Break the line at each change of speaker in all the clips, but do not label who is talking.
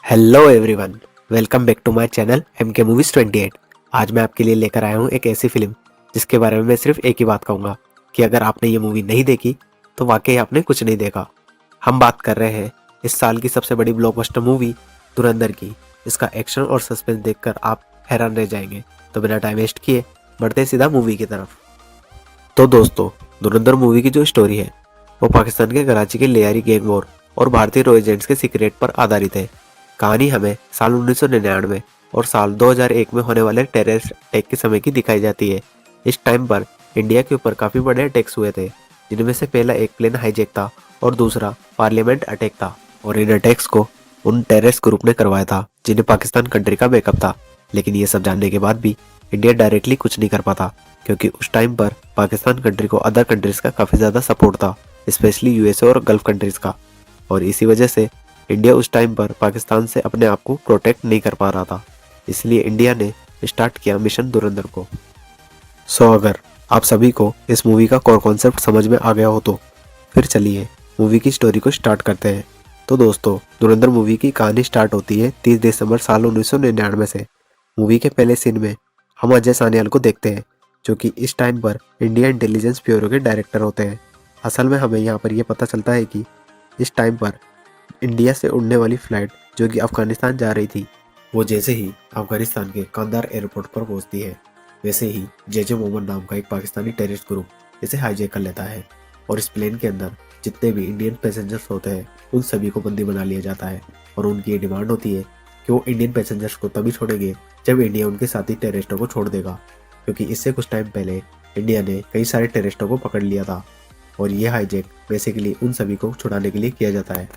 Hello everyone, welcome back to my channel M K movies 28। आज मैं आपके लिए लेकर आया हूँ एक ऐसी फिल्म जिसके बारे में मैं सिर्फ एक ही बात कहूँगा कि अगर आपने ये मूवी नहीं देखी तो वाकई आपने कुछ नहीं देखा। हम बात कर रहे हैं इस साल की सबसे बड़ी ब्लॉकबस्टर मूवी धुरंधर की। इसका एक्शन और सस्पेंस देखकर आप हैरान रह जाएंगे। तो बिना टाइम वेस्ट किए बढ़ते हैं सीधा मूवी की तरफ। तो दोस्तों, धुरंधर मूवी की जो स्टोरी है वो पाकिस्तान के कराची के लियारी गैंग वॉर और भारतीय रॉ एजेंट्स के सीक्रेट पर आधारित है। कहानी हमें साल 1999 और साल 2001 में होने वाले टेररिस्ट अटैक के समय की दिखाई जाती है। इस टाइम पर इंडिया के ऊपर काफ़ी बड़े अटैक्स हुए थे, जिनमें से पहला एक प्लेन हाईजैक था और दूसरा पार्लियामेंट अटैक था। और इन अटैक्स को उन टेररिस्ट ग्रुप ने करवाया था जिन्हें पाकिस्तान कंट्री का बैकअप था। लेकिन ये सब जानने के बाद भी इंडिया डायरेक्टली कुछ नहीं कर पाता, क्योंकि उस टाइम पर पाकिस्तान कंट्री को अदर कंट्रीज़ का काफ़ी ज़्यादा सपोर्ट था, स्पेशली यूएसए और गल्फ कंट्रीज़ का। और इसी वजह से इंडिया उस टाइम पर पाकिस्तान से अपने आप को प्रोटेक्ट नहीं कर पा रहा था। इसलिए इंडिया ने स्टार्ट किया मिशन धुरंधर को। अगर आप सभी को इस मूवी का कोर कॉन्सेप्ट समझ में आ गया हो तो फिर चलिए मूवी की स्टोरी को स्टार्ट करते हैं। तो दोस्तों, धुरंधर मूवी की कहानी स्टार्ट होती है 30 दिसंबर साल 1999 से। मूवी के पहले सीन में हम अजय सान्याल को देखते हैं, जो कि इस टाइम पर इंडिया इंटेलिजेंस ब्यूरो के डायरेक्टर होते हैं। असल में हमें यहाँ पर यह पता चलता है कि इस टाइम पर इंडिया से उड़ने वाली फ्लाइट जो कि अफगानिस्तान जा रही थी, वो जैसे ही अफगानिस्तान के कांदार एयरपोर्ट पर पहुंचती है, वैसे ही जे मोहम्मद नाम का एक पाकिस्तानी टेररिस्ट ग्रुप इसे हाईजैक कर लेता है। और इस प्लेन के अंदर जितने भी इंडियन पैसेंजर्स होते हैं उन सभी को बंदी बना लिया जाता है। और उनकी ये डिमांड होती है कि वो इंडियन पैसेंजर्स को तभी छोड़ेंगे जब इंडिया उनके साथी टेररिस्टों को छोड़ देगा, क्योंकि इससे कुछ टाइम पहले इंडिया ने कई सारे टेररिस्टों को पकड़ लिया था। और ये हाईजैक बेसिकली उन सभी को छुड़ाने के लिए किया जाता है।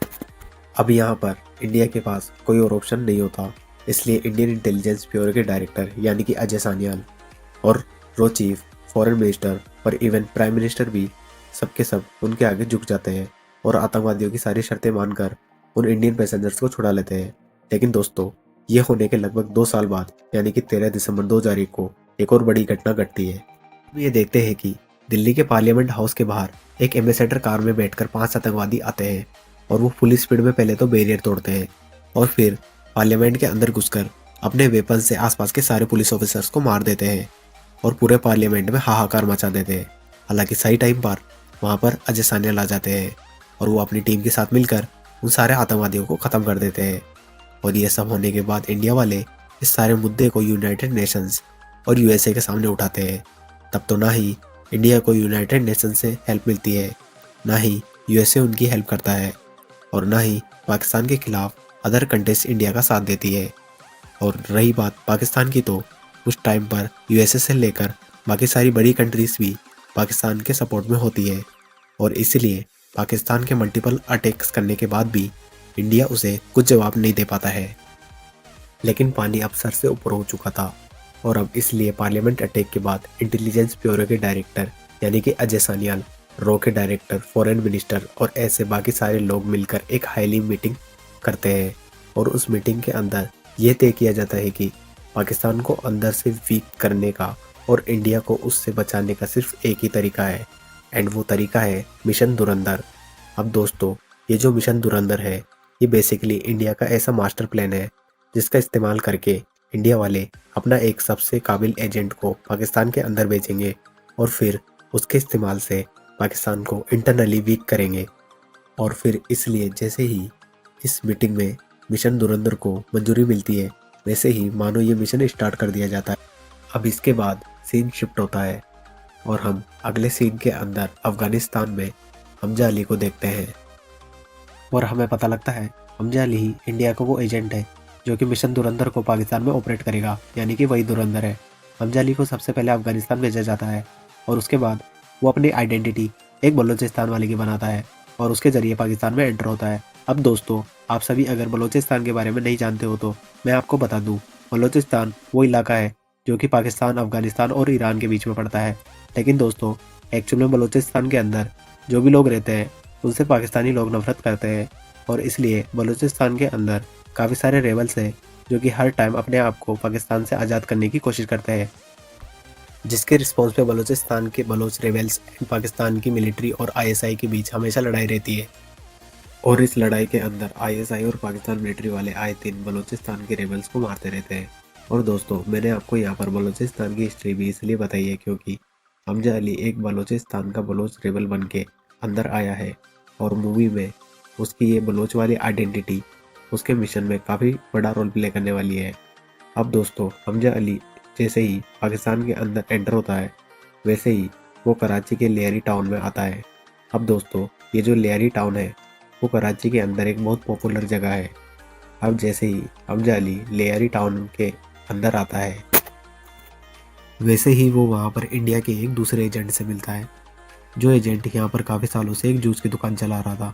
अब यहाँ पर इंडिया के पास कोई और ऑप्शन नहीं होता, इसलिए इंडियन इंटेलिजेंस ब्यूरो के डायरेक्टर यानी कि अजय सान्याल और रो चीफ, फॉरेन मिनिस्टर और इवन प्राइम मिनिस्टर भी सबके सब उनके आगे झुक जाते हैं और आतंकवादियों की सारी शर्तें मानकर उन इंडियन पैसेंजर्स को छुड़ा लेते हैं। लेकिन दोस्तों, ये होने के लगभग 2 साल बाद यानी कि 13 दिसंबर 2001 को एक और बड़ी घटना घटती है। हम ये देखते हैं कि दिल्ली के पार्लियामेंट हाउस के बाहर एक एम्बेसडर कार में बैठकर 5 आतंकवादी आते हैं और वो फुल स्पीड में पहले तो बैरियर तोड़ते हैं और फिर पार्लियामेंट के अंदर घुसकर अपने वेपन से आसपास के सारे पुलिस ऑफिसर्स को मार देते हैं और पूरे पार्लियामेंट में हाहाकार मचा देते हैं। हालांकि सही टाइम पर वहाँ पर अजय सान्याल आ जाते हैं और वो अपनी टीम के साथ मिलकर उन सारे आतंकवादियों को ख़त्म कर देते हैं। और ये सब होने के बाद इंडिया वाले इस सारे मुद्दे को यूनाइटेड नेशंस और यूएसए के सामने उठाते हैं। तब तो ना ही इंडिया को यूनाइटेड नेशंस से हेल्प मिलती है, ना ही यूएसए उनकी हेल्प करता है, और ना ही पाकिस्तान के खिलाफ अदर कंट्रीज इंडिया का साथ देती है। और रही बात पाकिस्तान की, तो उस टाइम पर यूएसए से लेकर बाकी सारी बड़ी कंट्रीज भी पाकिस्तान के सपोर्ट में होती है। और इसलिए पाकिस्तान के मल्टीपल अटैक्स करने के बाद भी इंडिया उसे कुछ जवाब नहीं दे पाता है। लेकिन पानी अब सर से ऊपर हो चुका था और अब इसलिए पार्लियामेंट अटैक के बाद इंटेलिजेंस ब्यूरो के डायरेक्टर यानी कि अजय सान्याल, रॉ के डायरेक्टर, फॉरेन मिनिस्टर और ऐसे बाकी सारे लोग मिलकर एक हाईली मीटिंग करते हैं। और उस मीटिंग के अंदर ये तय किया जाता है कि पाकिस्तान को अंदर से वीक करने का और इंडिया को उससे बचाने का सिर्फ एक ही तरीका है, एंड वो तरीका है मिशन धुरंधर। अब दोस्तों, ये जो मिशन धुरंधर है ये बेसिकली इंडिया का ऐसा मास्टर प्लान है जिसका इस्तेमाल करके इंडिया वाले अपना एक सबसे काबिल एजेंट को पाकिस्तान के अंदर भेजेंगे और फिर उसके इस्तेमाल से पाकिस्तान को इंटरनली वीक करेंगे। और फिर इसलिए जैसे ही इस मीटिंग में मिशन धुरंधर को मंजूरी मिलती है, वैसे ही मानो ये मिशन स्टार्ट कर दिया जाता है। अब इसके बाद सीन शिफ्ट होता है और हम अगले सीन के अंदर अफगानिस्तान में हमजा अली को देखते हैं और हमें पता लगता है हमजा अली ही इंडिया का वो एजेंट है जो कि मिशन धुरंधर को पाकिस्तान में ऑपरेट करेगा, यानी कि वही धुरंधर है। हमजा अली को सबसे पहले अफगानिस्तान भेजा जाता है और उसके बाद वो अपनी आइडेंटिटी एक बलूचिस्तान वाले की बनाता है और उसके ज़रिए पाकिस्तान में एंटर होता है। अब दोस्तों, आप सभी अगर बलूचिस्तान के बारे में नहीं जानते हो तो मैं आपको बता दूं, बलूचिस्तान वो इलाका है जो कि पाकिस्तान, अफगानिस्तान और ईरान के बीच में पड़ता है। लेकिन दोस्तों, एक्चुअल में बलूचिस्तान के अंदर जो भी लोग रहते हैं उनसे पाकिस्तानी लोग नफरत करते हैं और इसलिए बलूचिस्तान के अंदर काफ़ी सारे रेबल्स हैं जो कि हर टाइम अपने आप को पाकिस्तान से आज़ाद करने की कोशिश करते हैं, जिसके रिस्पॉन्स पे बलूचिस्तान के बलोच रेबल्स एंड पाकिस्तान की मिलिट्री और आईएसआई के बीच हमेशा लड़ाई रहती है। और इस लड़ाई के अंदर आईएसआई और पाकिस्तान मिलिट्री वाले आए दिन बलूचिस्तान के रेबल्स को मारते रहते हैं। और दोस्तों, मैंने आपको यहाँ पर बलूचिस्तान की हिस्ट्री भी इसलिए बताई है क्योंकि हमजा अली एक बलूचिस्तान का बलोच रेबल बन के अंदर आया है और मूवी में उसकी ये बलोच वाली आइडेंटिटी उसके मिशन में काफ़ी बड़ा रोल प्ले करने वाली है। अब दोस्तों, हमजा अली जैसे ही पाकिस्तान के अंदर एंटर होता है वैसे ही वो कराची के लेयरी टाउन में आता है। अब दोस्तों, ये जो लेयरी टाउन है वो कराची के अंदर एक बहुत पॉपुलर जगह है। अब जैसे ही हमजा अली लेयरी टाउन के अंदर आता है वैसे ही वो वहाँ पर इंडिया के एक दूसरे एजेंट से मिलता है, जो एजेंट यहाँ पर काफ़ी सालों से एक जूस की दुकान चला रहा था।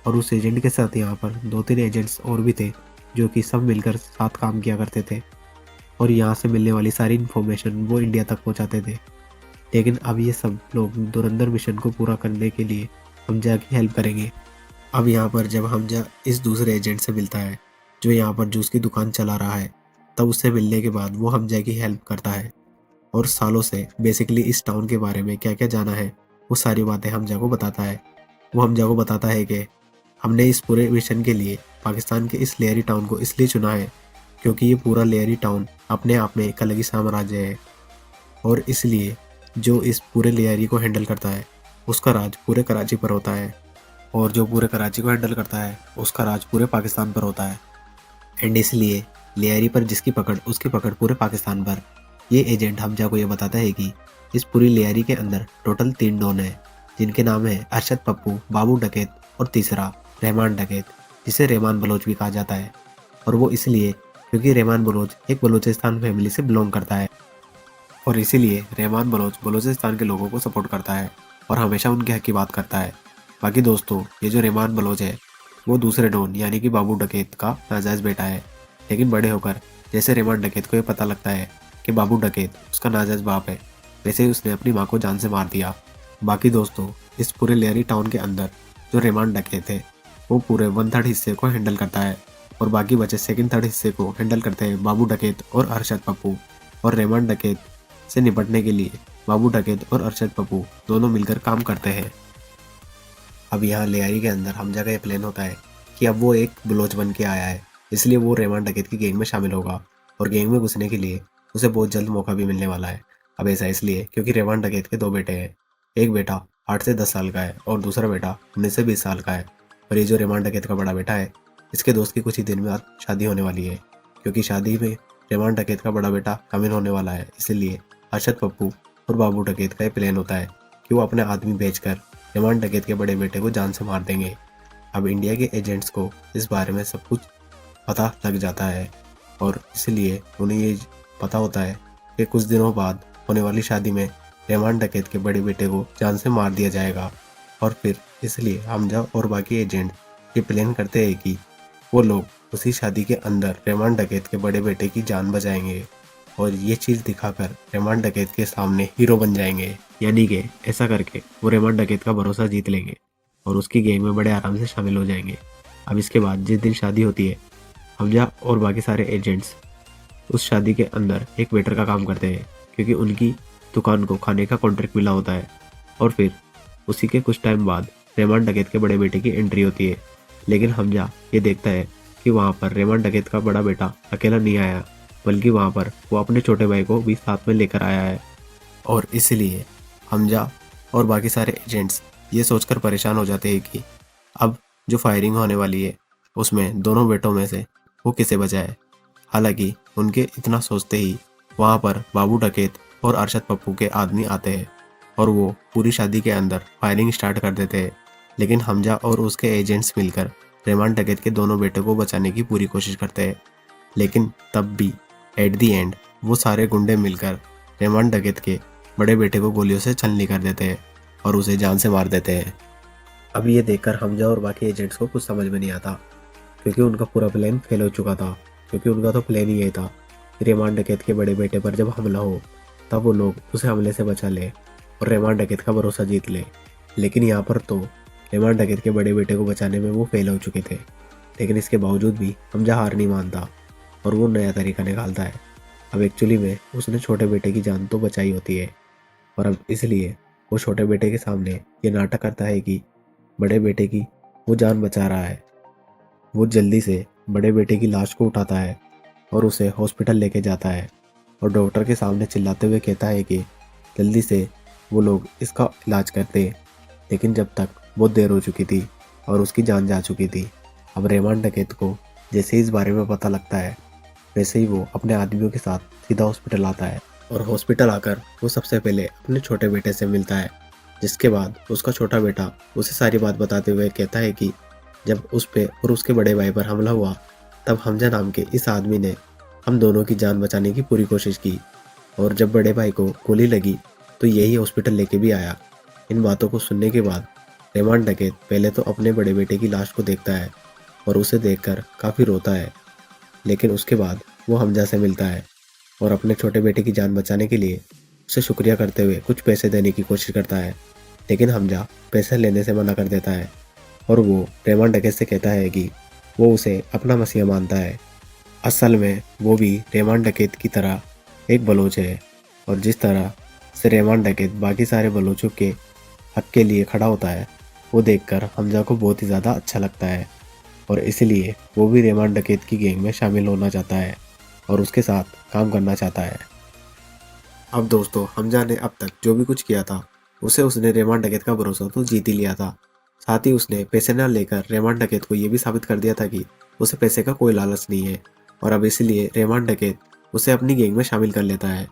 और उस एजेंट के साथ यहाँ पर 2-3 एजेंट्स और भी थे जो कि सब मिलकर साथ काम किया करते थे और यहाँ से मिलने वाली सारी इन्फॉर्मेशन वो इंडिया तक पहुँचाते थे। लेकिन अब ये सब लोग धुरंधर मिशन को पूरा करने के लिए हमजा की हेल्प करेंगे। अब यहाँ पर जब हमजा इस दूसरे एजेंट से मिलता है जो यहाँ पर जूस की दुकान चला रहा है, तब उससे मिलने के बाद वो हमजा की हेल्प करता है और सालों से बेसिकली इस टाउन के बारे में क्या क्या जाना है वो सारी बातें हमजा को बताता है। वो हमजा को बताता है कि हमने इस पूरे मिशन के लिए पाकिस्तान के इस लेयरी टाउन को इसलिए चुना है क्योंकि ये पूरा लेयरी टाउन अपने आप में एक अलग ही साम्राज्य है और इसलिए जो इस पूरे लेयरी को हैंडल करता है उसका राज पूरे कराची पर होता है और जो पूरे कराची को हैंडल करता है उसका राज पूरे पाकिस्तान पर होता है। एंड इसलिए लेयरी पर जिसकी पकड़ उसकी पकड़ पूरे पाकिस्तान पर। ये एजेंट हमजा को ये बताता है कि इस पूरी लेयरी के अंदर टोटल 3 डॉन है जिनके नाम है अरशद पप्पू, बाबू डकैत और तीसरा रहमान डकैत, जिसे रहमान बलोच भी कहा जाता है। और वो इसलिए क्योंकि रहमान बलोच एक बलूचिस्तान फैमिली से बिलोंग करता है और इसीलिए रहमान बलोच बलूचिस्तान के लोगों को सपोर्ट करता है और हमेशा उनके हक की बात करता है। बाकी दोस्तों, ये जो रहमान बलोच है वो दूसरे डॉन यानी कि बाबू डकैत का नाजायज़ बेटा है। लेकिन बड़े होकर जैसे रहमान डकैत को ये पता लगता है कि बाबू डकैत उसका नाजायज़ बाप है, वैसे ही उसने अपनी माँ को जान से मार दिया। बाकी दोस्तों, इस पूरे लेयरी टाउन के अंदर जो रहमान डकैत है वो पूरे 1/3 हिस्से को हैंडल करता है और बाकी बचे 2/3 हिस्से को हैंडल करते हैं बाबू डकैत और अरशद पप्पू। और रहमान डकैत से निपटने के लिए बाबू डकैत और अरशद पप्पू दोनों मिलकर काम करते हैं। अब यहाँ लेयरी के अंदर हमजा का ये प्लान होता है कि अब वो एक बलोच बन के आया है, इसलिए वो रहमान डकैत की गैंग में शामिल होगा और गैंग में घुसने के लिए उसे बहुत जल्द मौका भी मिलने वाला है। अब ऐसा इसलिए क्योंकि रहमान डकैत के 2 बेटे हैं। एक बेटा 8 से 10 साल का है और दूसरा बेटा 19 से 20 साल का है। और ये जो रहमान डकैत का बड़ा बेटा है, इसके दोस्त की कुछ ही दिन बाद शादी होने वाली है। क्योंकि शादी में रहमान डकैत का बड़ा बेटा शामिल होने वाला है, इसलिए अरशद पप्पू और बाबू डकैत का ये प्लान होता है कि वो अपने आदमी भेजकर रहमान डकैत के बड़े बेटे को जान से मार देंगे। अब इंडिया के एजेंट्स को इस बारे में सब कुछ पता लग जाता है और इसलिए उन्हें ये पता होता है कि कुछ दिनों बाद होने वाली शादी में रहमान डकैत के बड़े बेटे को जान से मार दिया जाएगा। और फिर इसलिए हमजा और बाकी एजेंट ये प्लान करते हैं कि वो लोग उसी शादी के अंदर रहमान डकैत के बड़े बेटे की जान बचाएंगे और ये चीज़ दिखाकर रहमान डकैत के सामने हीरो बन जाएंगे। यानी कि ऐसा करके वो रहमान डकैत का भरोसा जीत लेंगे और उसकी गैंग में बड़े आराम से शामिल हो जाएंगे। अब इसके बाद जिस दिन शादी होती है, हमजा और बाकी सारे एजेंट्स उस शादी के अंदर एक वेटर का काम करते हैं क्योंकि उनकी दुकान को खाने का कॉन्ट्रैक्ट मिला होता है। और फिर उसी के कुछ टाइम बाद रहमान डकैत के बड़े बेटे की एंट्री होती है। लेकिन हमजा ये देखता है कि वहाँ पर रहमान डकैत का बड़ा बेटा अकेला नहीं आया, बल्कि वहाँ पर वो अपने छोटे भाई को भी साथ में लेकर आया है। और इसलिए हमजा और बाकी सारे एजेंट्स ये सोचकर परेशान हो जाते हैं कि अब जो फायरिंग होने वाली है उसमें दोनों बेटों में से वो किसे बचाए। हालांकि उनके इतना सोचते ही वहाँ पर बाबू डकैत और अरशद पप्पू के आदमी आते हैं और वो पूरी शादी के अंदर फायरिंग स्टार्ट कर देते हैं। लेकिन हमजा और उसके एजेंट्स मिलकर रहमान डकैत के दोनों बेटों को बचाने की पूरी कोशिश करते हैं। लेकिन तब भी एट दी एंड वो सारे गुंडे मिलकर रहमान डकैत के बड़े बेटे को गोलियों से छलनी कर देते हैं और उसे जान से मार देते हैं। अब ये देखकर हमजा और बाकी एजेंट्स को कुछ समझ में नहीं आता क्योंकि उनका पूरा प्लान फेल हो चुका था। क्योंकि उनका तो प्लान ही यही था कि रहमान डकैत के बड़े बेटे पर जब हमला हो तब वो लोग उसे हमले से बचा ले और रहमान डकैत का भरोसा जीत ले। लेकिन यहाँ पर तो रहमान डकैत के बड़े बेटे को बचाने में वो फेल हो चुके थे। लेकिन इसके बावजूद भी हमजा हार नहीं मानता और वो नया तरीका निकालता है। अब एक्चुअली में उसने छोटे बेटे की जान तो बचाई होती है और अब इसलिए वो छोटे बेटे के सामने ये नाटक करता है कि बड़े बेटे की वो जान बचा रहा है। वो जल्दी से बड़े बेटे की लाश को उठाता है और उसे हॉस्पिटल लेके जाता है और डॉक्टर के सामने चिल्लाते हुए कहता है कि जल्दी से वो लोग इसका इलाज करते। लेकिन जब तक बहुत देर हो चुकी थी और उसकी जान जा चुकी थी। अब रेमान डकैत को जैसे ही इस बारे में पता लगता है, वैसे ही वो अपने आदमियों के साथ सीधा हॉस्पिटल आता है और हॉस्पिटल आकर वो सबसे पहले अपने छोटे बेटे से मिलता है। जिसके बाद उसका छोटा बेटा उसे सारी बात बताते हुए कहता है कि जब उस पे और उसके बड़े भाई पर हमला हुआ, तब हमजा नाम के इस आदमी ने हम दोनों की जान बचाने की पूरी कोशिश की, और जब बड़े भाई को गोली लगी तो यही हॉस्पिटल लेके भी आया। इन बातों को सुनने के बाद रेमान डकैत पहले तो अपने बड़े बेटे की लाश को देखता है और उसे देखकर काफ़ी रोता है। लेकिन उसके बाद वो हमजा से मिलता है और अपने छोटे बेटे की जान बचाने के लिए उसे शुक्रिया करते हुए कुछ पैसे देने की कोशिश करता है। लेकिन हमजा पैसे लेने से मना कर देता है और वो रेमान डकैत से कहता है कि वो उसे अपना मसीहा मानता है। असल में वो भी रेमान डकैत की तरह एक बलोच है, और जिस तरह से रेमान डकैत बाकी सारे बलोचों के हक के लिए खड़ा होता है, वो देखकर हमजा को बहुत ही ज़्यादा अच्छा लगता है और इसलिए वो भी रेमान डकैत की गैंग में शामिल होना चाहता है और उसके साथ काम करना चाहता है। अब दोस्तों, हमजा ने अब तक जो भी कुछ किया था, उसे उसने रेमान डकैत का भरोसा तो जीत ही लिया था। साथ ही उसने पैसे न लेकर रेमान डकैत को ये भी साबित कर दिया था कि उसे पैसे का कोई लालच नहीं है, और अब इसलिए रेमान डकैत उसे अपनी गैंग में शामिल कर लेता है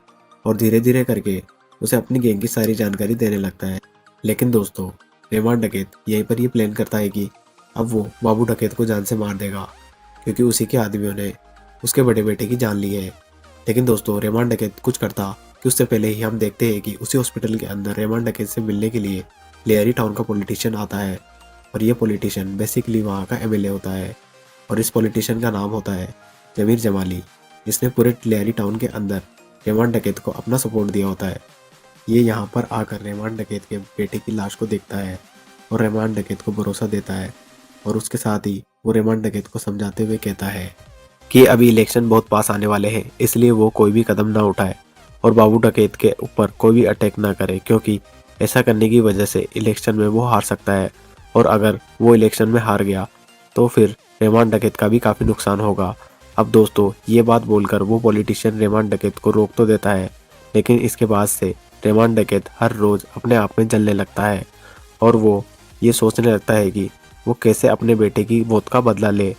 और धीरे धीरे करके उसे अपनी गैंग की सारी जानकारी देने लगता है। लेकिन दोस्तों, रेमान डकैत यहीं पर ये प्लान करता है कि अब वो बाबू डकैत को जान से मार देगा, क्योंकि उसी के आदमियों ने उसके बड़े बेटे की जान ली है। लेकिन दोस्तों, रेमान डकैत कुछ करता कि उससे पहले ही हम देखते हैं कि उसी हॉस्पिटल के अंदर रेमान डकैत से मिलने के लिए लेयरी टाउन का पॉलिटिशियन आता है, और ये पॉलिटिशियन बेसिकली वहाँ का एमएलए होता है, और इस पॉलिटिशियन का नाम होता है जमीर जमाली, जिसने पूरे लेयरी टाउन के अंदर रेमान डकैत को अपना सपोर्ट दिया होता है। ये यहाँ पर आकर रेमान डकैत के बेटे की लाश को देखता है और रेमान डकैत को भरोसा देता है, और उसके साथ ही वो रेमान डकैत को समझाते हुए कहता है कि अभी इलेक्शन बहुत पास आने वाले हैं, इसलिए वो कोई भी कदम ना उठाए और बाबू डकैत के ऊपर कोई भी अटैक ना करे, क्योंकि ऐसा करने की वजह से इलेक्शन में वो हार सकता है, और अगर वो इलेक्शन में हार गया तो फिर रेमान डकैत का भी काफ़ी नुकसान होगा। अब दोस्तों, ये बात बोलकर वो पॉलिटिशियन रेमान डकैत को रोक तो देता है, लेकिन इसके बाद से रेमान डकैत हर रोज़ अपने आप में जलने लगता है और वो ये सोचने लगता है कि वो कैसे अपने बेटे की मौत का बदला ले।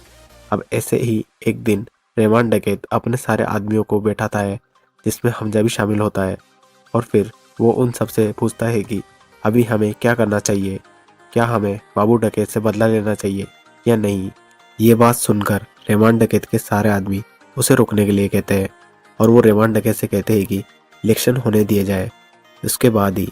अब ऐसे ही एक दिन रेमान डकैत अपने सारे आदमियों को बैठाता है, जिसमें हमजा भी शामिल होता है, और फिर वो उन सब से पूछता है कि अभी हमें क्या करना चाहिए, क्या हमें बाबू डकैत से बदला लेना चाहिए या नहीं। ये बात सुनकर रेमान डकैत के सारे आदमी उसे रोकने के लिए कहते हैं, और वो रेमान डकैत से कहते हैं कि इलेक्शन होने दिए जाए, उसके बाद ही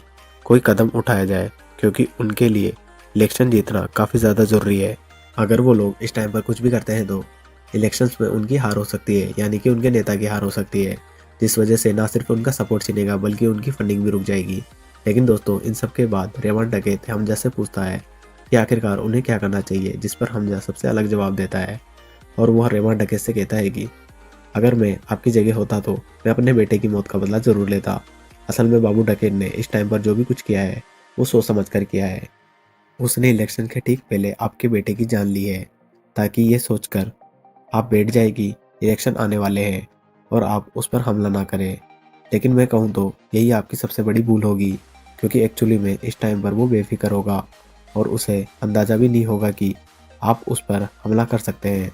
कोई कदम उठाया जाए, क्योंकि उनके लिए इलेक्शन जीतना काफ़ी ज़्यादा ज़रूरी है। अगर वो लोग इस टाइम पर कुछ भी करते हैं तो इलेक्शंस में उनकी हार हो सकती है, यानी कि उनके नेता की हार हो सकती है, जिस वजह से ना सिर्फ उनका सपोर्ट छिनेगा बल्कि उनकी फंडिंग भी रुक जाएगी। लेकिन दोस्तों, इन सब के बाद रेमान डकैत हमजा से पूछता है कि आखिरकार उन्हें क्या करना चाहिए, जिस पर हमजा सबसे अलग जवाब देता है, और वह रेमान डकैत से कहता है कि अगर मैं आपकी जगह होता तो मैं अपने बेटे की मौत का बदला ज़रूर लेता। असल में बाबू डकैत ने इस टाइम पर जो भी कुछ किया है वो सोच समझ कर किया है। उसने इलेक्शन के ठीक पहले आपके बेटे की जान ली है, ताकि ये सोचकर आप बैठ जाए कि इलेक्शन आने वाले हैं और आप उस पर हमला ना करें। लेकिन मैं कहूँ तो यही आपकी सबसे बड़ी भूल होगी, क्योंकि एक्चुअली में इस टाइम पर वो बेफिक्र होगा और उसे अंदाज़ा भी नहीं होगा कि आप उस पर हमला कर सकते हैं।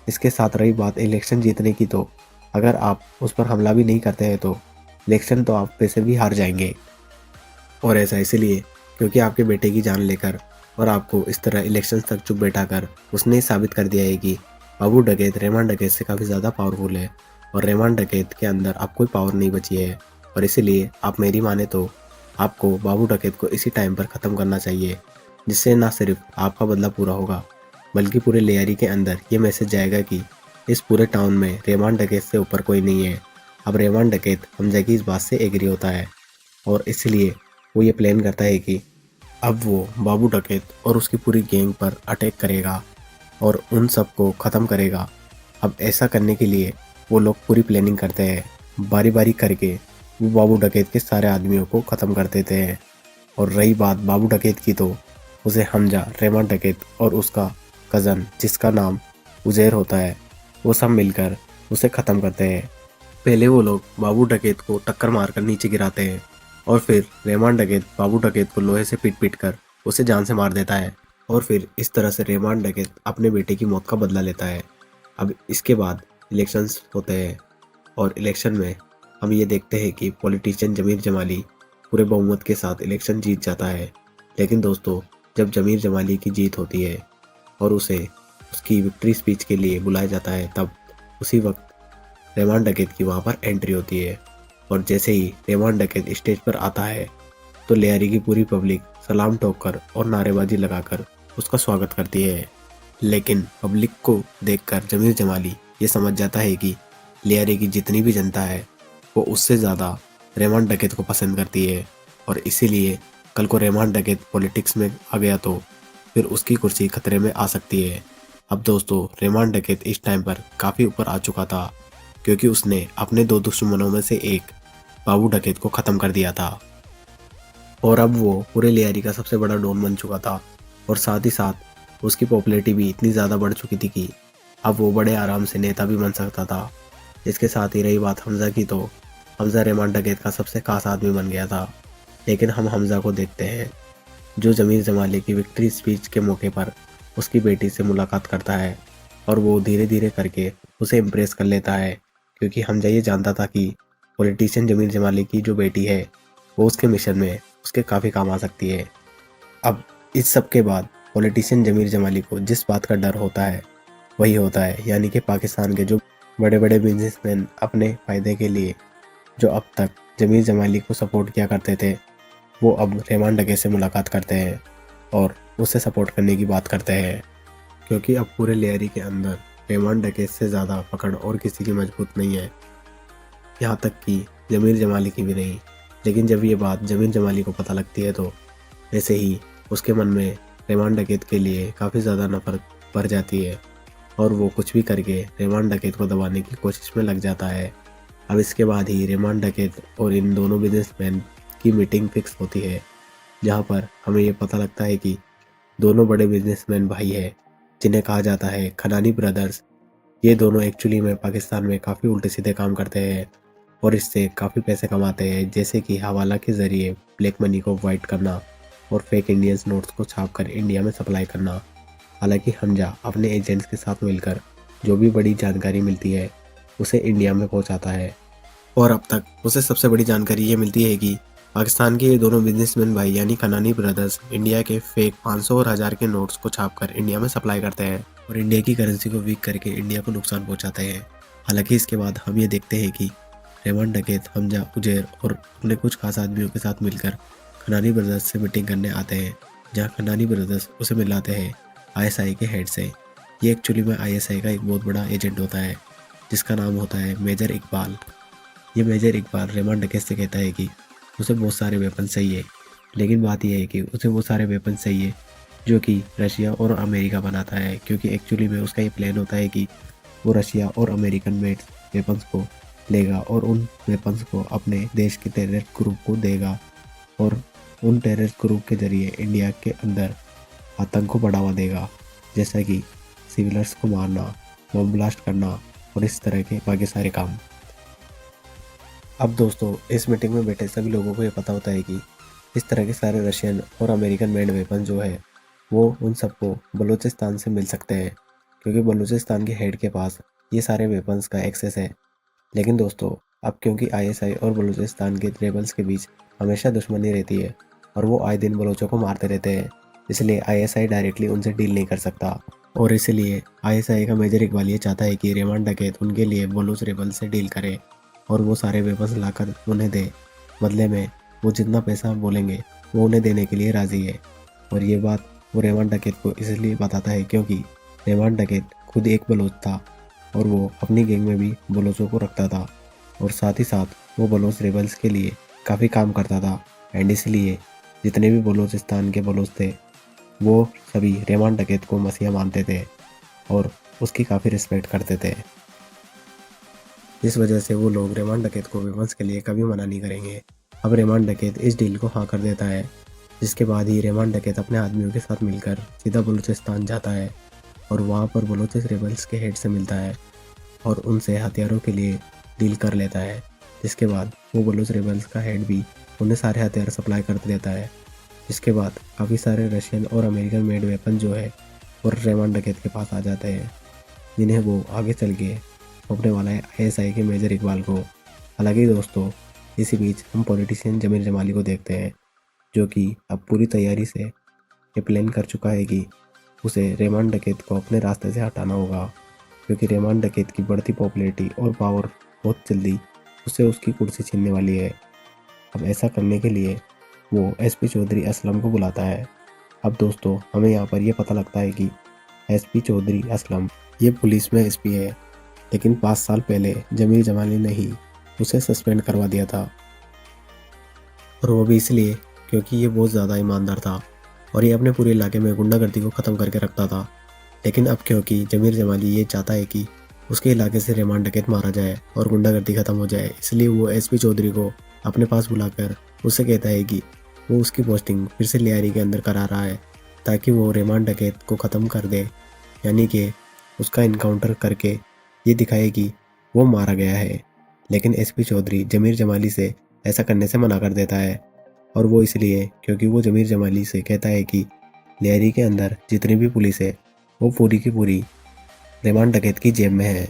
इसके साथ रही बात इलेक्शन जीतने की, तो अगर आप उस पर हमला भी नहीं करते हैं तो इलेक्शन तो आप वैसे भी हार जाएंगे। और ऐसा इसलिए क्योंकि आपके बेटे की जान लेकर और आपको इस तरह इलेक्शन तक चुप बैठा कर उसने साबित कर दिया है कि बाबू डकैत रेमान डकैत से काफ़ी ज़्यादा पावरफुल है, और रेमान डकैत के अंदर अब कोई पावर नहीं बची है। और इसीलिए आप मेरी माने तो आपको बाबू डकैत को इसी टाइम पर ख़त्म करना चाहिए, जिससे ना सिर्फ आपका बदला पूरा होगा बल्कि पूरे लेयरी के अंदर ये मैसेज जाएगा कि इस पूरे टाउन में रेमान डकैत से ऊपर कोई नहीं है। अब रेमान डकैत हमजा की इस बात से एग्री होता है, और इसलिए वो ये प्लान करता है कि अब वो बाबू डकैत और उसकी पूरी गैंग पर अटैक करेगा और उन सबको ख़त्म करेगा। अब ऐसा करने के लिए वो लोग पूरी प्लानिंग करते हैं, बारी बारी करके वो बाबू डकैत के सारे आदमियों को ख़त्म कर देते हैं। और रही बात बाबू डकैत की, तो उसे हमजा, रेमान डकैत और उसका कज़न जिसका नाम उज़ैर होता है, वो सब मिलकर उसे ख़त्म करते हैं। पहले वो लोग बाबू डकैत को टक्कर मारकर नीचे गिराते हैं और फिर रेमान डकैत बाबू डकैत को लोहे से पीट कर उसे जान से मार देता है और फिर इस तरह से रेमान डकैत अपने बेटे की मौत का बदला लेता है। अब इसके बाद इलेक्शंस होते हैं और इलेक्शन में हम ये देखते हैं कि पॉलिटिशियन जमीर जमाली पूरे बहुमत के साथ इलेक्शन जीत जाता है। लेकिन दोस्तों, जब जमीर जमाली की जीत होती है और उसे उसकी विक्ट्री स्पीच के लिए बुलाया जाता है, तब उसी वक्त रेमान डकैत की वहाँ पर एंट्री होती है और जैसे ही रेमान डकैत स्टेज पर आता है तो लियारी की पूरी पब्लिक सलाम ठोककर और नारेबाजी लगाकर उसका स्वागत करती है। लेकिन पब्लिक को देखकर जमीर जमाली ये समझ जाता है कि लियारी की जितनी भी जनता है वो उससे ज़्यादा रेमान डकैत को पसंद करती है और इसीलिए कल को रेमान डकैत पॉलिटिक्स में आ गया तो फिर उसकी कुर्सी खतरे में आ सकती है। अब दोस्तों, रेमान डकैत इस टाइम पर काफ़ी ऊपर आ चुका था क्योंकि उसने अपने दो दुश्मनों में से एक बाबू डकैत को ख़त्म कर दिया था और अब वो पूरे लियारी का सबसे बड़ा डॉन बन चुका था और साथ ही साथ उसकी पॉपुलैरिटी भी इतनी ज़्यादा बढ़ चुकी थी कि अब वो बड़े आराम से नेता भी बन सकता था। इसके साथ ही रही बात हमज़ा की, तो हमज़ा रेमान डकैत का सबसे खास आदमी बन गया था। लेकिन हम हमज़ा को देखते हैं जो जमीर जमाली की विक्ट्री स्पीच के मौके पर उसकी बेटी से मुलाकात करता है और वो धीरे धीरे करके उसे इम्प्रेस कर लेता है क्योंकि हमज़ा ये जानता था कि पॉलिटिशियन जमीर जमाली की जो बेटी है वो उसके मिशन में उसके काफ़ी काम आ सकती है। अब इस सब के बाद पॉलिटिशियन जमीर जमाली को जिस बात का डर होता है वही होता है, यानी कि पाकिस्तान के जो बड़े बड़े बिजनेसमैन अपने फ़ायदे के लिए जो अब तक जमीर जमाली को सपोर्ट किया करते थे, वो अब रेमान डकैत से मुलाकात करते हैं और उसे सपोर्ट करने की बात करते हैं क्योंकि अब पूरे लियारी के अंदर रेमान डकैत से ज़्यादा पकड़ और किसी की मजबूत नहीं है, यहाँ तक कि जमीर जमाली की भी नहीं। लेकिन जब ये बात जमीर जमाली को पता लगती है तो वैसे ही उसके मन में रेमान डकैत के लिए काफ़ी ज़्यादा नफरत भर जाती है और वो कुछ भी करके रेमान डकैत को दबाने की कोशिश में लग जाता है। अब इसके बाद ही रेमान डकैत और इन दोनों बिजनेसमैन की मीटिंग फिक्स होती है, जहाँ पर हमें ये पता लगता है कि दोनों बड़े बिजनेसमैन भाई है जिन्हें कहा जाता है खनानी ब्रदर्स। ये दोनों एक्चुअली में पाकिस्तान में काफ़ी उल्टे सीधे काम करते हैं और इससे काफ़ी पैसे कमाते हैं, जैसे कि हवाला के ज़रिए ब्लैक मनी को वाइट करना और फेक इंडियंस नोट्स को छापकर इंडिया में सप्लाई करना। हालांकि हमजा अपने एजेंट्स के साथ मिलकर जो भी बड़ी जानकारी मिलती है उसे इंडिया में पहुंचाता है और अब तक उसे सबसे बड़ी जानकारी ये मिलती है कि पाकिस्तान के ये दोनों बिजनेसमैन भाई यानी खनानी ब्रदर्स इंडिया के फेक 500 और 1000 के नोट्स को छापकर इंडिया में सप्लाई करते हैं और इंडिया की करेंसी को वीक करके इंडिया को नुकसान पहुंचाते हैं। हालांकि इसके बाद हम ये देखते हैं कि रेमान डकैत, हमजा, उजैर और अपने कुछ खास आदमियों के साथ मिलकर खनानी ब्रदर्स से मीटिंग करने आते हैं, जहाँ खनानी ब्रदर्स उसे मिलाते हैं आईएसआई के हेड से। ये एक्चुअली में आईएसआई का एक बहुत बड़ा एजेंट होता है जिसका नाम होता है मेजर इकबाल। ये मेजर इकबाल रेमान डकैत से कहता है कि उसे बहुत सारे वेपन चाहिए, लेकिन बात यह है कि उसे वो सारे वेपन चाहिए जो कि रशिया और अमेरिका बनाता है, क्योंकि एक्चुअली में उसका ये प्लान होता है कि वो रशिया और अमेरिकन मेड वेपन्स को लेगा और उन वेपन्स को अपने देश के टेररिस्ट ग्रुप को देगा और उन टेररिस्ट ग्रुप के जरिए इंडिया के अंदर आतंक को बढ़ावा देगा, जैसा कि सिविलर्स को मारना, बम ब्लास्ट करना और इस तरह के बाकी सारे काम। अब दोस्तों, इस मीटिंग में बैठे सभी लोगों को ये पता होता है कि इस तरह के सारे रशियन और अमेरिकन मेड वेपन जो है वो उन सबको बलूचिस्तान से मिल सकते हैं, क्योंकि बलूचिस्तान के हेड के पास ये सारे वेपन्स का एक्सेस है। लेकिन दोस्तों, अब क्योंकि आईएसआई और बलूचिस्तान के रेबल्स के बीच हमेशा दुश्मनी रहती है और वो आए दिन बलोचों को मारते रहते हैं, इसलिए आईएसआई डायरेक्टली उनसे डील नहीं कर सकता और इसलिए आईएसआई का मेजर इकबाल ये चाहता है कि रेमान डकैत उनके लिए बलूच रेबल से डील करे और वो सारे वेपन्स लाकर उन्हें दे। बदले में वो जितना पैसा बोलेंगे वो उन्हें देने के लिए राज़ी है। और ये बात वो रेमान डकैत को इसलिए बताता है क्योंकि रेमान डकैत खुद एक बलोच था और वो अपनी गैंग में भी बलोचों को रखता था और साथ ही साथ वो बलोच रेबल्स के लिए काफ़ी काम करता था एंड इसलिए जितने भी बलूचिस्तान के बलोच थे वो सभी रेमान डकैत को मसीहा मानते थे और उसकी काफ़ी रिस्पेक्ट करते थे। इस वजह से वो लोग रेमान डकैत को वेपन्स के लिए कभी मना नहीं करेंगे। अब रेमान डकैत इस डील को हाँ कर देता है जिसके बाद ही रेमान डकैत अपने आदमियों के साथ मिलकर सीधा बलूचिस्तान जाता है और वहाँ पर बलोचिस रेबल्स के हेड से मिलता है और उनसे हथियारों के लिए डील कर लेता है। जिसके बाद वो बलूच रेबल्स का हेड भी उन्हें सारे हथियार सप्लाई कर देता है। जिसके बाद काफ़ी सारे रशियन और अमेरिकन मेड वेपन जो है और रेमान डकैत के पास आ जाते हैं, जिन्हें वो आगे चल के सौंपने वाला है आईएसआई के मेजर इकबाल को। हालांकि दोस्तों, इसी बीच हम पॉलिटिशियन जमीर जमाली को देखते हैं, जो कि अब पूरी तैयारी से ये प्लान कर चुका है कि उसे रेमान डकैत को अपने रास्ते से हटाना होगा, क्योंकि रेमान डकैत की बढ़ती पॉपुलैरिटी और पावर बहुत जल्दी उससे उसकी कुर्सी छीनने वाली है। अब ऐसा करने के लिए वो एसपी चौधरी असलम को बुलाता है। अब दोस्तों, हमें यहाँ पर यह पता लगता है कि एसपी चौधरी असलम ये पुलिस में एसपी है, लेकिन 5 साल पहले जमीर जमाली ने ही उसे सस्पेंड करवा दिया था, और वो भी इसलिए क्योंकि ये बहुत ज़्यादा ईमानदार था और ये अपने पूरे इलाके में गुंडागर्दी को ख़त्म करके रखता था। लेकिन अब क्योंकि जमीर जमाली ये चाहता है कि उसके इलाके से रेमान डकैत मारा जाए और गुंडागर्दी ख़त्म हो जाए, इसलिए वो एसपी चौधरी को अपने पास बुलाकर उससे कहता है कि वो उसकी पोस्टिंग फिर से लियारी के अंदर करा रहा है, ताकि वो रेमान डकैत को ख़त्म कर दे, यानी कि उसका इनकाउंटर करके ये दिखाए कि वो मारा गया है। लेकिन एसपी चौधरी जमीर जमाली से ऐसा करने से मना कर देता है, और वो इसलिए क्योंकि वो जमीर जमाली से कहता है कि लियारी के अंदर जितनी भी पुलिस है वो पूरी की पूरी रेमान डकैत की जेब में है।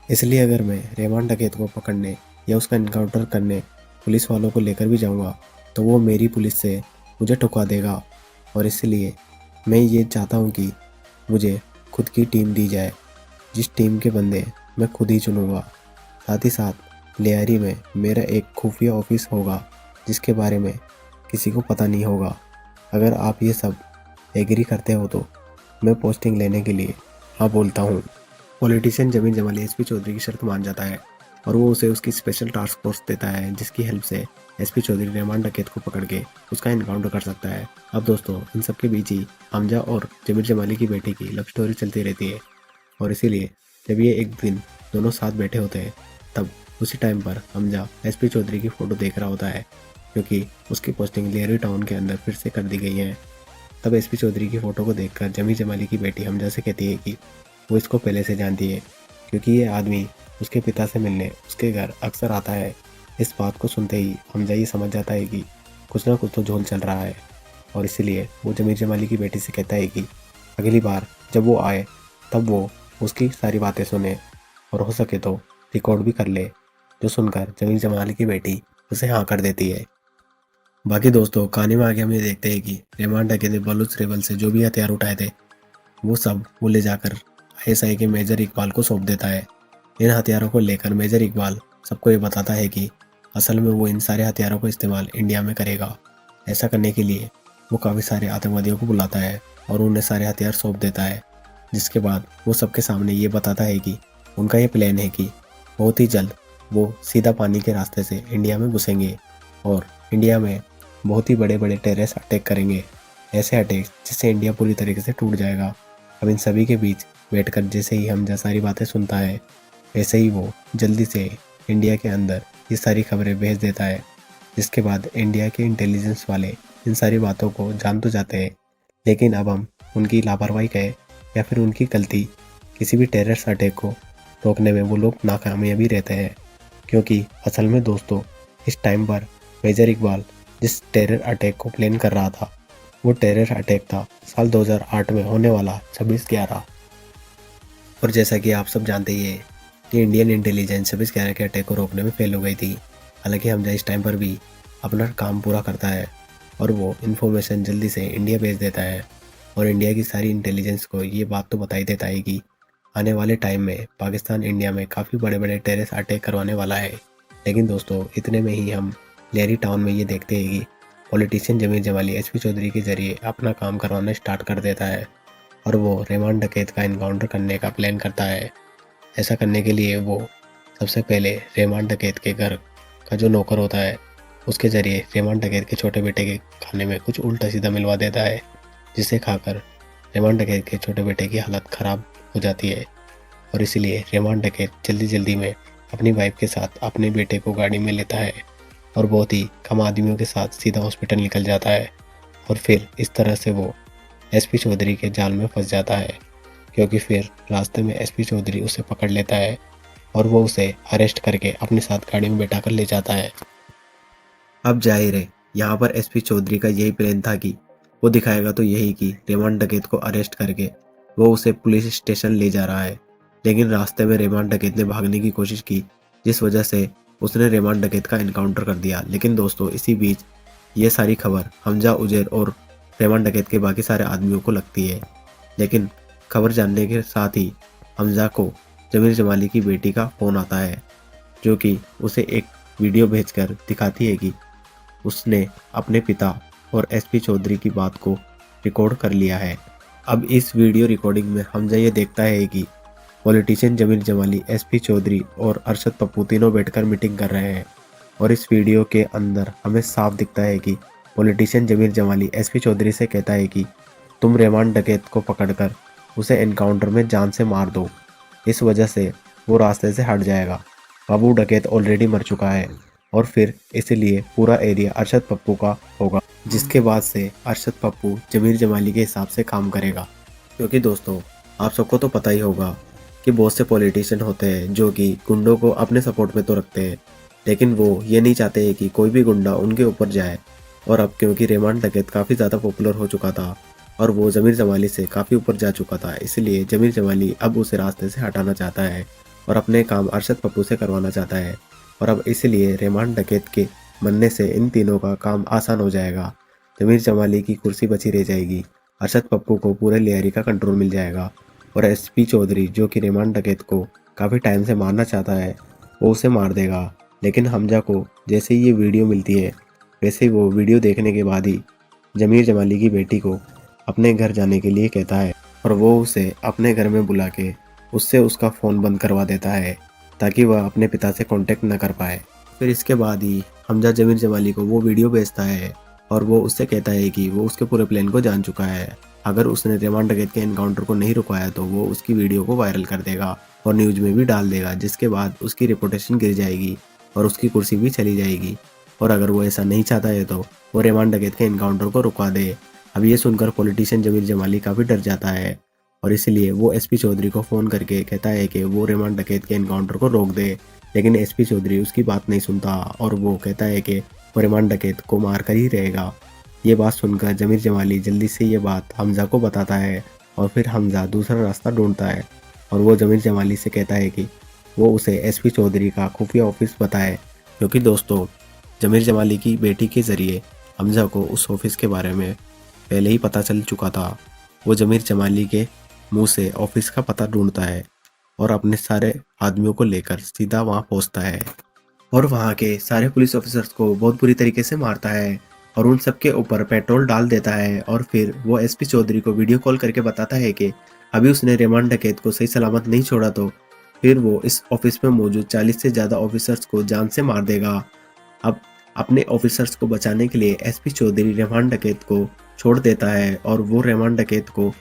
इसलिए अगर मैं रेमान डकैत को पकड़ने या उसका इनकाउंटर करने पुलिस वालों को लेकर भी जाऊंगा तो वो मेरी पुलिस से मुझे ठुकवा देगा, और इसलिए मैं ये चाहता हूँ कि मुझे खुद की टीम दी जाए, जिस टीम के बंदे मैं खुद ही चुनूँगा। साथ ही साथ लियारी में मेरा एक खुफिया ऑफिस होगा जिसके बारे में किसी को पता नहीं होगा। अगर आप ये सब एग्री करते हो तो मैं पोस्टिंग लेने के लिए हाँ बोलता हूँ। पॉलिटिशियन जमीर जमाली एसपी चौधरी की शर्त मान जाता है और वो उसे उसकी स्पेशल टास्क फोर्स देता है, जिसकी हेल्प से एसपी चौधरी रेमान डकैत को पकड़ के उसका इनकाउंटर कर सकता है। अब दोस्तों, इन सब के बीच ही हमजा और जमीर जमाली की बेटी की लव स्टोरी चलती रहती है, और इसीलिए जब ये एक दिन दोनों साथ बैठे होते हैं तब उसी टाइम पर हमजा एसपी चौधरी की फ़ोटो देख रहा होता है, क्योंकि उसकी पोस्टिंग लियारी टाउन के अंदर फिर से कर दी गई है। तब एसपी चौधरी की फ़ोटो को देखकर जमीर जमाली की बेटी हमजा से कहती है कि वो इसको पहले से जानती है, क्योंकि ये आदमी उसके पिता से मिलने उसके घर अक्सर आता है। इस बात को सुनते ही हमजा ये समझ जाता है कि कुछ ना कुछ तो झोल चल रहा है, और इसलिए वो जमीर जमाली की बेटी से कहता है कि अगली बार जब वो आए तब वो उसकी सारी बातें सुने और हो सके तो रिकॉर्ड भी कर ले, जो सुनकर जमीर जमाली की बेटी उसे हाँ कर देती है। बाकी दोस्तों, कहानी में आगे हम ये देखते हैं कि रेमान डकैत ने बलूच रेबल से जो भी हथियार उठाए थे वो सब वो ले जाकर आईएसआई के मेजर इकबाल को सौंप देता है। इन हथियारों को लेकर मेजर इकबाल सबको ये बताता है कि असल में वो इन सारे हथियारों को इस्तेमाल इंडिया में करेगा। ऐसा करने के लिए वो काफ़ी सारे आतंकवादियों को बुलाता है और उन्हें सारे हथियार सौंप देता है, जिसके बाद वो सबके सामने ये बताता है कि उनका ये प्लान है कि बहुत ही जल्द वो सीधा पानी के रास्ते से इंडिया में घुसेंगे और इंडिया में बहुत ही बड़े बड़े टेररिस्ट अटैक करेंगे, ऐसे अटैक जिससे इंडिया पूरी तरीके से टूट जाएगा। अब इन सभी के बीच बैठकर जैसे ही हमजा सारी बातें सुनता है, वैसे ही वो जल्दी से इंडिया के अंदर ये सारी खबरें भेज देता है, जिसके बाद इंडिया के इंटेलिजेंस वाले इन सारी बातों को जान तो जाते हैं, लेकिन अब हम उनकी लापरवाही कहें या फिर उनकी गलती, किसी भी टेररिस्ट अटैक को रोकने में वो लोग नाकामयाबी रहते हैं। क्योंकि असल में दोस्तों, इस टाइम पर मेजर इकबाल जिस टेरर अटैक को प्लान कर रहा था वो टेरर अटैक था साल 2008 में होने वाला 26/11। और जैसा कि आप सब जानते ही हैं कि इंडियन इंटेलिजेंस 26/11 के अटैक को रोकने में फेल हो गई थी। हालांकि हमजा इस टाइम पर भी अपना काम पूरा करता है और वो इन्फॉर्मेशन जल्दी से इंडिया भेज देता है, और इंडिया की सारी इंटेलिजेंस को ये बात तो बताई देता है कि आने वाले टाइम में पाकिस्तान इंडिया में काफ़ी बड़े बड़े टेररिस्ट अटैक करवाने वाला है। लेकिन दोस्तों, इतने में ही हम लियारी टाउन में ये देखते हैं कि पॉलिटिशियन जमीर जमाली एसपी चौधरी के जरिए अपना काम करवाना स्टार्ट कर देता है और वो रेमान डकैत का इनकाउंटर करने का प्लान करता है। ऐसा करने के लिए वो सबसे पहले रेमान डकैत के घर का जो नौकर होता है उसके जरिए रेमान डकैत के छोटे बेटे के खाने में कुछ उल्टा सीधा मिलवा देता है, जिसे खाकर रेमान डकैत के छोटे बेटे की हालत ख़राब हो जाती है, और इसीलिए रेमान डकैत जल्दी जल्दी में अपनी वाइफ के साथ अपने बेटे को गाड़ी में लेता है और बहुत ही कम आदमियों के साथ सीधा हॉस्पिटल निकल जाता है। और फिर इस तरह से वो एसपी चौधरी के जाल में फंस जाता है, क्योंकि फिर रास्ते में एसपी चौधरी उसे पकड़ लेता है और वो उसे अरेस्ट करके अपने साथ गाड़ी में बैठा कर ले जाता है। अब जाहिर है यहाँ पर एसपी चौधरी का यही प्लान था कि वो दिखाएगा तो यही कि रेमान डकैत को अरेस्ट करके वो उसे पुलिस स्टेशन ले जा रहा है, लेकिन रास्ते में रेमान डकैत ने भागने की कोशिश की, जिस वजह से उसने रेमान डकैत का एनकाउंटर कर दिया। लेकिन दोस्तों इसी बीच ये सारी खबर हमजा उजैर और रेमान डकैत के बाकी सारे आदमियों को लगती है, लेकिन खबर जानने के साथ ही हमजा को जमीर जमाली की बेटी का फ़ोन आता है, जो कि उसे एक वीडियो भेजकर दिखाती है कि उसने अपने पिता और एसपी चौधरी की बात को रिकॉर्ड कर लिया है। अब इस वीडियो रिकॉर्डिंग में हमजा ये देखता है कि पॉलिटिशियन जमीर जमाली, एसपी चौधरी और अरशद पप्पू तीनों बैठकर मीटिंग कर रहे हैं, और इस वीडियो के अंदर हमें साफ दिखता है कि पॉलिटिशियन जमीर जमाली एसपी चौधरी से कहता है कि तुम रेमान डकैत को पकड़कर उसे एनकाउंटर में जान से मार दो, इस वजह से वो रास्ते से हट जाएगा। बाबू डकैत ऑलरेडी मर चुका है और फिर इसलिए पूरा एरिया अरशद पप्पू का होगा, जिसके बाद से अरशद पप्पू जमीर जमाली के हिसाब से काम करेगा। क्योंकि दोस्तों आप सबको तो पता ही होगा कि बहुत से पॉलिटिशियन होते हैं जो कि गुंडों को अपने सपोर्ट में तो रखते हैं, लेकिन वो ये नहीं चाहते हैं कि कोई भी गुंडा उनके ऊपर जाए। और अब क्योंकि रेमान डकैत काफ़ी ज़्यादा पॉपुलर हो चुका था और वो जमीर जमाली से काफ़ी ऊपर जा चुका था, इसलिए जमीर जमाली अब उसे रास्ते से हटाना चाहता है और अपने काम अरशद पप्पू से करवाना चाहता है। और अब इसलिए रेमान डकैत के बनने से इन तीनों का काम आसान हो जाएगा। जमीर जमाली की कुर्सी बची रह जाएगी, अरशद पप्पू को पूरे लियारी का कंट्रोल मिल जाएगा, और एसपी चौधरी जो कि रेमान डकैत को काफ़ी टाइम से मारना चाहता है वो उसे मार देगा। लेकिन हमजा को जैसे ही ये वीडियो मिलती है, वैसे ही वो वीडियो देखने के बाद ही जमीर जमाली की बेटी को अपने घर जाने के लिए कहता है, और वो उसे अपने घर में बुला के उससे उसका फ़ोन बंद करवा देता है ताकि वह अपने पिता से कांटेक्ट न कर पाए। फिर इसके बाद ही हमजा जमीर जमाली को वो वीडियो भेजता है और वो उससे कहता है कि वो उसके पूरे प्लान को जान चुका है। अगर उसने रेमान डकैत के एनकाउंटर को नहीं रुकवाया तो वो उसकी वीडियो को वायरल कर देगा और न्यूज़ में भी डाल देगा, जिसके बाद उसकी रिपोर्टेशन गिर जाएगी और उसकी कुर्सी भी चली जाएगी। और अगर वो ऐसा नहीं चाहता है तो वो रेमान डकैत के एनकाउंटर को रुकवा दे। अब ये सुनकर पॉलिटिशियन जमीर जमाली काफ़ी डर जाता है और इसलिए वो एसपी चौधरी को फ़ोन करके कहता है कि वो रेमान डकैत के एनकाउंटर को रोक दे। लेकिन एसपी चौधरी उसकी बात नहीं सुनता और वो कहता है कि वो रेमान डकैत को मार कर ही रहेगा। ये बात सुनकर जमीर जमाली जल्दी से ये बात हमजा को बताता है और फिर हमजा दूसरा रास्ता ढूंढता है और वो जमीर जमाली से कहता है कि वो उसे एसपी चौधरी का खुफिया ऑफिस बताए, क्योंकि दोस्तों जमीर जमाली की बेटी के ज़रिए हमजा को उस ऑफिस के बारे में पहले ही पता चल चुका था। वो जमीर जमाली के मुंह से ऑफिस का पता ढूंढता है और अपने सारे आदमियों को लेकर सीधा वहां पहुंचता है और वहां के सारे पुलिस ऑफिसर्स को बहुत बुरी तरीके से मारता है और उन सबके ऊपर पेट्रोल डाल देता है। और फिर वो एसपी चौधरी को वीडियो कॉल करके बताता है कि अभी उसने रेमान डकैत को सही सलामत नहीं छोड़ा तो फिर वो इस ऑफिस में मौजूद 40 से ज़्यादा ऑफिसर्स को जान से मार देगा। अब अपने ऑफिसर्स को बचाने के लिए एसपी चौधरी रेमान डकैत को छोड़ देता है और वो रेमान डकैत को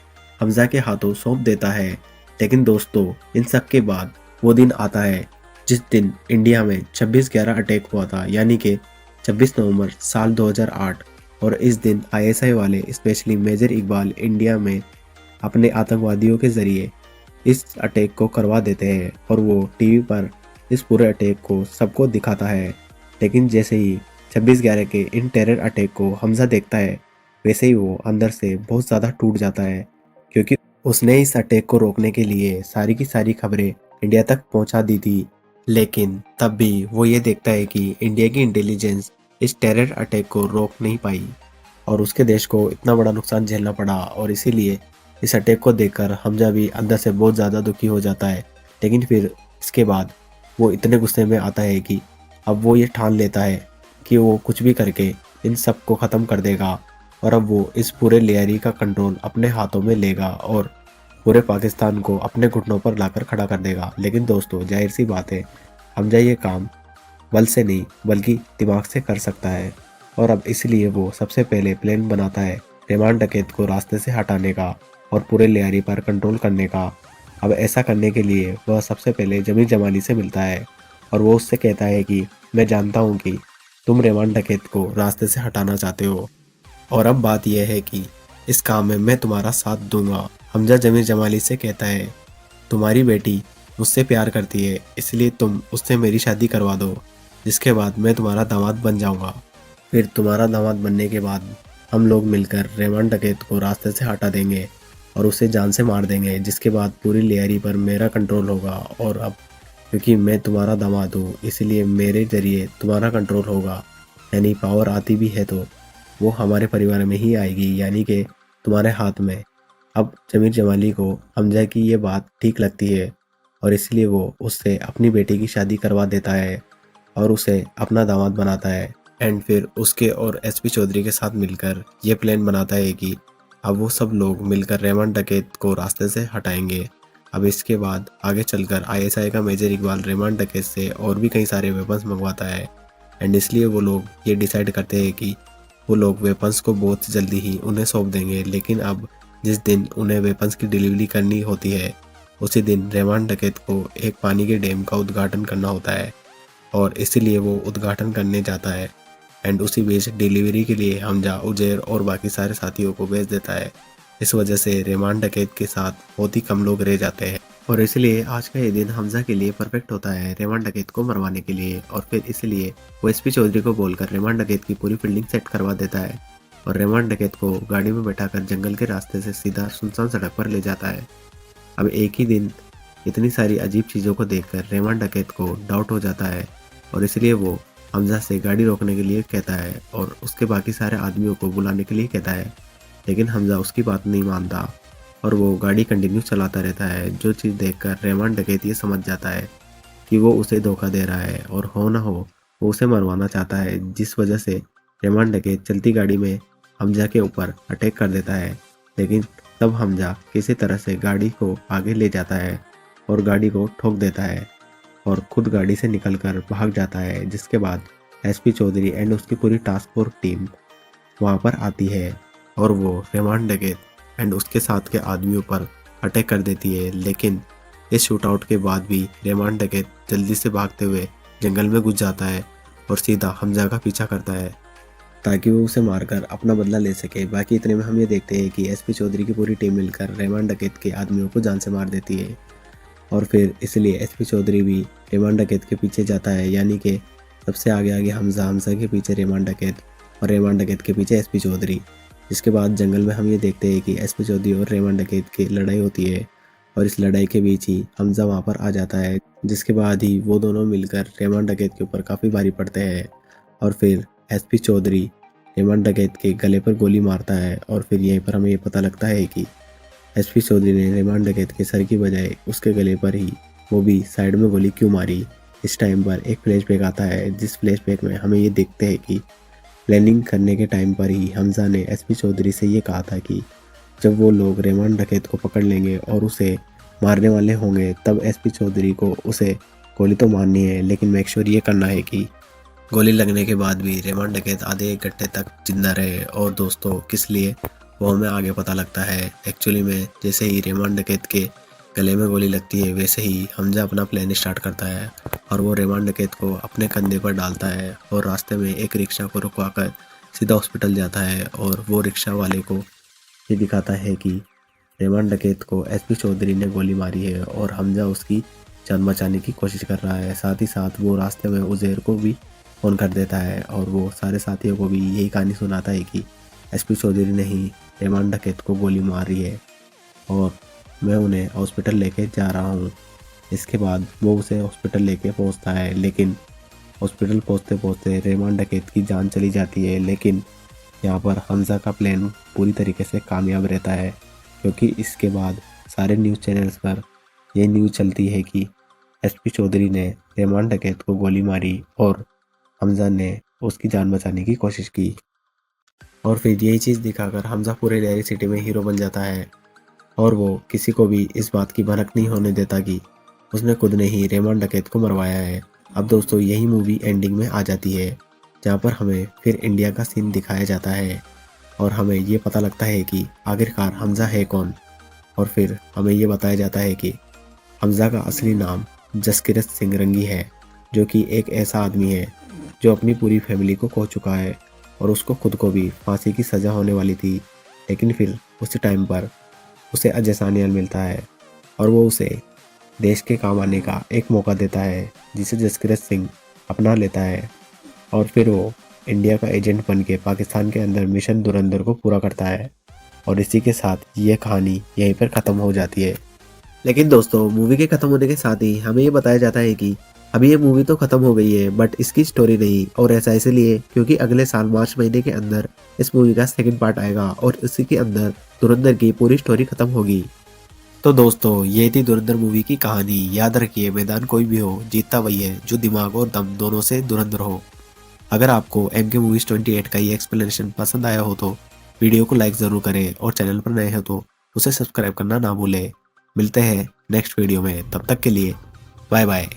हमजा के हाथों सौंप देता है। लेकिन दोस्तों इन सब के बाद वो दिन आता है जिस दिन इंडिया में 26/11 अटैक हुआ था, यानी कि 26 नवंबर साल 2008। और इस दिन आईएसआई वाले स्पेशली मेजर इकबाल इंडिया में अपने आतंकवादियों के ज़रिए इस अटैक को करवा देते हैं और वो टीवी पर इस पूरे अटैक को सबको दिखाता है। लेकिन जैसे ही 26/11 के इन टेरर अटैक को हमजा देखता है, वैसे ही वो अंदर से बहुत ज़्यादा टूट जाता है, क्योंकि उसने इस अटैक को रोकने के लिए सारी की सारी खबरें इंडिया तक पहुंचा दी थी। लेकिन तब भी वो ये देखता है कि इंडिया की इंटेलिजेंस इस टेरर अटैक को रोक नहीं पाई और उसके देश को इतना बड़ा नुकसान झेलना पड़ा। और इसीलिए इस अटैक को देखकर हमजा भी अंदर से बहुत ज़्यादा दुखी हो जाता है। लेकिन फिर इसके बाद वो इतने गुस्से में आता है कि अब वो ये ठान लेता है कि वो कुछ भी करके इन सब को ख़त्म कर देगा और अब वो इस पूरे लियारी का कंट्रोल अपने हाथों में लेगा और पूरे पाकिस्तान को अपने घुटनों पर लाकर खड़ा कर देगा। लेकिन दोस्तों जाहिर सी बात है हमजा ये काम बल से नहीं बल्कि दिमाग से कर सकता है और अब इसलिए वो सबसे पहले प्लान बनाता है रेमान डकैत को रास्ते से हटाने का और पूरे लियारी पर कंट्रोल करने का। अब ऐसा करने के लिए वह सबसे पहले जमीर जमाली से मिलता है और वो उससे कहता है कि मैं जानता हूँ कि तुम रेमान डकैत को रास्ते से हटाना चाहते हो और अब बात यह है कि इस काम में मैं तुम्हारा साथ दूंगा। हमजा जमीर जमाली से कहता है, तुम्हारी बेटी मुझसे प्यार करती है, इसलिए तुम उससे मेरी शादी करवा दो, जिसके बाद मैं तुम्हारा दामाद बन जाऊंगा। फिर तुम्हारा दामाद बनने के बाद हम लोग मिलकर रहमान डकैत को रास्ते से हटा देंगे और उसे जान से मार देंगे, जिसके बाद पूरी लियारी पर मेरा कंट्रोल होगा। और अब क्योंकि मैं तुम्हारा दामाद हूँ, इसलिए मेरे जरिए तुम्हारा कंट्रोल होगा, यानी पावर आती भी है तो वो हमारे परिवार में ही आएगी, यानी कि तुम्हारे हाथ में। अब जमीर जमाली को हमजा की ये बात ठीक लगती है और इसलिए वो उससे अपनी बेटी की शादी करवा देता है और उसे अपना दामाद बनाता है। एंड फिर उसके और एसपी चौधरी के साथ मिलकर ये प्लान बनाता है कि अब वो सब लोग मिलकर रहमान डकैत को रास्ते से हटाएंगे। अब इसके बाद आगे चलकर आईएसआई का मेजर इकबाल रहमान डकैत से और भी कई सारे वेपन्स मंगवाता है एंड इसलिए वो लोग ये डिसाइड करते हैं कि वो लोग वेपन्स को बहुत जल्दी ही उन्हें सौंप देंगे। लेकिन अब जिस दिन उन्हें वेपन्स की डिलीवरी करनी होती है, उसी दिन रहमान डकैत को एक पानी के डैम का उद्घाटन करना होता है और इसीलिए वो उद्घाटन करने जाता है एंड उसी बीच डिलीवरी के लिए हमजा, उजैर और बाकी सारे साथियों को भेज देता है। इस वजह से रहमान डकैत के साथ बहुत ही कम लोग रह जाते हैं और इसलिए आज का ये दिन हमजा के लिए परफेक्ट होता है रहमान डकैत को मरवाने के लिए। और फिर इसलिए वो एसपी चौधरी को बोलकर रहमान डकैत की पूरी फील्डिंग सेट करवा देता है और रहमान डकैत को गाड़ी में बैठाकर जंगल के रास्ते से सीधा सुनसान सड़क पर ले जाता है। अब एक ही दिन इतनी सारी अजीब चीज़ों को देखकर रहमान डकैत को डाउट हो जाता है और इसलिए वो हमजा से गाड़ी रोकने के लिए कहता है और उसके बाकी सारे आदमियों को बुलाने के लिए कहता है। लेकिन हमजा उसकी बात नहीं मानता और वो गाड़ी कंटिन्यू चलाता रहता है। जो चीज़ देखकर रहमान डकैत ये समझ जाता है कि वो उसे धोखा दे रहा है और हो ना हो वो उसे मरवाना चाहता है, जिस वजह से रहमान डकैत चलती गाड़ी में हमजा के ऊपर अटैक कर देता है। लेकिन तब हमजा किसी तरह से गाड़ी को आगे ले जाता है और गाड़ी को ठोक देता है और खुद गाड़ी से निकलकर भाग जाता है, जिसके बाद एसपी चौधरी एंड उसकी पूरी टास्क फोर्स टीम वहां पर आती है और वो रहमान डकैत एंड उसके साथ के आदमियों पर अटैक कर देती है। लेकिन इस शूट आउट के बाद भी रहमान डकैत जल्दी से भागते हुए जंगल में घुस जाता है और सीधा हमजा का पीछा करता है ताकि वो उसे मारकर अपना बदला ले सके। बाकी इतने में हम ये देखते हैं कि एसपी चौधरी की पूरी टीम मिलकर रहमान डकैत के आदमियों को जान से मार देती है और फिर इसलिए एसपी चौधरी भी रहमान डकैत के पीछे जाता है, यानी कि सबसे आगे आगे हमजा, हमजा के पीछे रहमान डकैत और रहमान डकैत के पीछे एसपी चौधरी। जिसके बाद जंगल में हम ये देखते हैं कि एसपी चौधरी और रहमान डकैत की लड़ाई होती है और इस लड़ाई के बीच ही हमजा वहाँ पर आ जाता है, जिसके बाद ही वो दोनों मिलकर रहमान डकैत के ऊपर काफ़ी भारी पड़ते हैं और फिर एसपी चौधरी रहमान डकैत के गले पर गोली मारता है और फिर यहीं पर हमें ये पता लगता है कि एसपी चौधरी ने रहमान डकैत के सर की बजाय उसके गले पर ही वो भी साइड में गोली क्यों मारी। इस टाइम पर एक फ्लैशबैक आता है, जिस फ्लैशबैक में हमें ये देखते हैं कि प्लानिंग करने के टाइम पर ही हमजा ने एसपी चौधरी से ये कहा था कि जब वो लोग रहमान डकैत को पकड़ लेंगे और उसे मारने वाले होंगे, तब एसपी चौधरी को उसे गोली तो मारनी है, लेकिन मेक श्योर ये करना है कि गोली लगने के बाद भी रहमान डकैत आधे एक घंटे तक जिंदा रहे। और दोस्तों किस लिए, वो हमें आगे पता लगता है। एक्चुअली में जैसे ही रहमान डकैत के गले में गोली लगती है, वैसे ही हमजा अपना प्लान स्टार्ट करता है और वो रहमान डकैत को अपने कंधे पर डालता है और रास्ते में एक रिक्शा को रुकवाकर सीधा हॉस्पिटल जाता है और वो रिक्शा वाले को ये दिखाता है कि रहमान डकैत को एसपी चौधरी ने गोली मारी है और हमजा उसकी जान बचाने की कोशिश कर रहा है। साथ ही साथ वो रास्ते में उजैर को भी फ़ोन कर देता है और वो सारे साथियों को भी यही कहानी सुनाता है कि एसपी चौधरी ने ही रहमान डकैत को गोली मारी है और मैं उन्हें हॉस्पिटल लेके जा रहा हूँ। इसके बाद वो उसे हॉस्पिटल लेके पहुँचता है, लेकिन हॉस्पिटल पहुँचते पहुँचते रहमान डकैत की जान चली जाती है। लेकिन यहाँ पर हमजा का प्लान पूरी तरीके से कामयाब रहता है, क्योंकि इसके बाद सारे न्यूज़ चैनल्स पर ये न्यूज़ चलती है कि एसपी चौधरी ने रहमान डकैत को गोली मारी और हमजा ने उसकी जान बचाने की कोशिश की। और फिर यही चीज़ दिखाकर हमजा पूरे लियारी सिटी में हीरो बन जाता है और वो किसी को भी इस बात की भनक नहीं होने देता कि उसने खुद ने ही रहमान डकैत को मरवाया है। अब दोस्तों यही मूवी एंडिंग में आ जाती है, जहाँ पर हमें फिर इंडिया का सीन दिखाया जाता है और हमें ये पता लगता है कि आखिरकार हमजा है कौन। और फिर हमें ये बताया जाता है कि हमजा का असली नाम जसकिरत सिंह रंगी है, जो कि एक ऐसा आदमी है जो अपनी पूरी फैमिली को खो चुका है और उसको खुद को भी फांसी की सज़ा होने वाली थी। लेकिन फिर उसी टाइम पर उसे अजय सान्याल मिलता है और वो उसे देश के काम आने का एक मौका देता है, जिसे जसकीरत सिंह अपना लेता है और फिर वो इंडिया का एजेंट बन के पाकिस्तान के अंदर मिशन धुरंधर को पूरा करता है। और इसी के साथ ये कहानी यहीं पर ख़त्म हो जाती है। लेकिन दोस्तों, मूवी के ख़त्म होने के साथ ही हमें ये बताया जाता है कि अभी ये मूवी तो ख़त्म हो गई है बट इसकी स्टोरी नहीं। और ऐसा इसलिए क्योंकि अगले साल मार्च महीने के अंदर इस मूवी का सेकंड पार्ट आएगा और इसी के अंदर धुरंधर की पूरी स्टोरी ख़त्म होगी। तो दोस्तों, ये थी धुरंधर मूवी की कहानी। याद रखिए, मैदान कोई भी हो, जीतता वही है जो दिमाग और दम दोनों से धुरंधर हो। अगर आपको MK मूवीज 28 का ये एक्सप्लेनेशन पसंद आया हो तो वीडियो को लाइक ज़रूर करें और चैनल पर नए हो तो उसे सब्सक्राइब करना ना भूलें। मिलते हैं नेक्स्ट वीडियो में, तब तक के लिए बाय बाय।